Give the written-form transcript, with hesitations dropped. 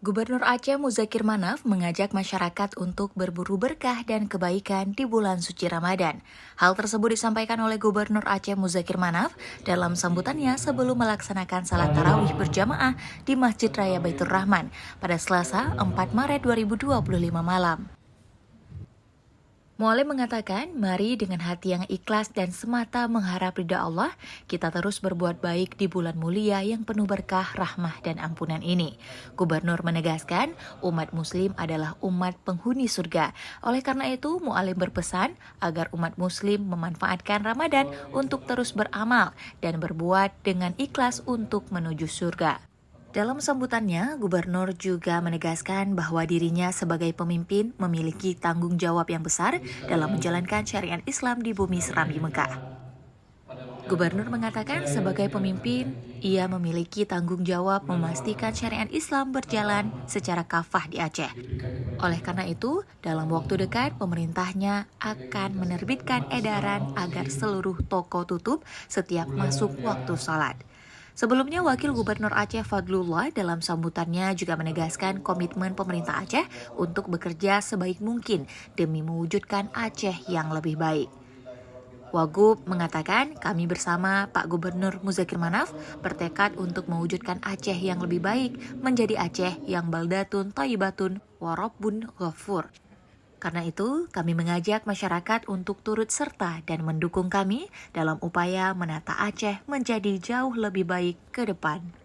Gubernur Aceh Muzakir Manaf mengajak masyarakat untuk berburu berkah dan kebaikan di bulan suci Ramadan. Hal tersebut disampaikan oleh Gubernur Aceh Muzakir Manaf dalam sambutannya sebelum melaksanakan salat tarawih berjamaah di Masjid Raya Baitur Rahman pada Selasa 4 Maret 2025 malam. Mualim mengatakan, mari dengan hati yang ikhlas dan semata mengharap ridha Allah, kita terus berbuat baik di bulan mulia yang penuh berkah, rahmah, dan ampunan ini. Gubernur menegaskan, umat muslim adalah umat penghuni surga. Oleh karena itu, Mualim berpesan agar umat muslim memanfaatkan Ramadan untuk terus beramal dan berbuat dengan ikhlas untuk menuju surga. Dalam sambutannya, Gubernur juga menegaskan bahwa dirinya sebagai pemimpin memiliki tanggung jawab yang besar dalam menjalankan syariat Islam di bumi Serambi Mekah. Gubernur mengatakan sebagai pemimpin, ia memiliki tanggung jawab memastikan syariat Islam berjalan secara kafah di Aceh. Oleh karena itu, dalam waktu dekat pemerintahnya akan menerbitkan edaran agar seluruh toko tutup setiap masuk waktu sholat. Sebelumnya, Wakil Gubernur Aceh Fadlullah dalam sambutannya juga menegaskan komitmen pemerintah Aceh untuk bekerja sebaik mungkin demi mewujudkan Aceh yang lebih baik. Wagub mengatakan, kami bersama Pak Gubernur Muzakir Manaf bertekad untuk mewujudkan Aceh yang lebih baik menjadi Aceh yang baldatun thayyibatun warabbun ghafur. Karena itu, kami mengajak masyarakat untuk turut serta dan mendukung kami dalam upaya menata Aceh menjadi jauh lebih baik ke depan.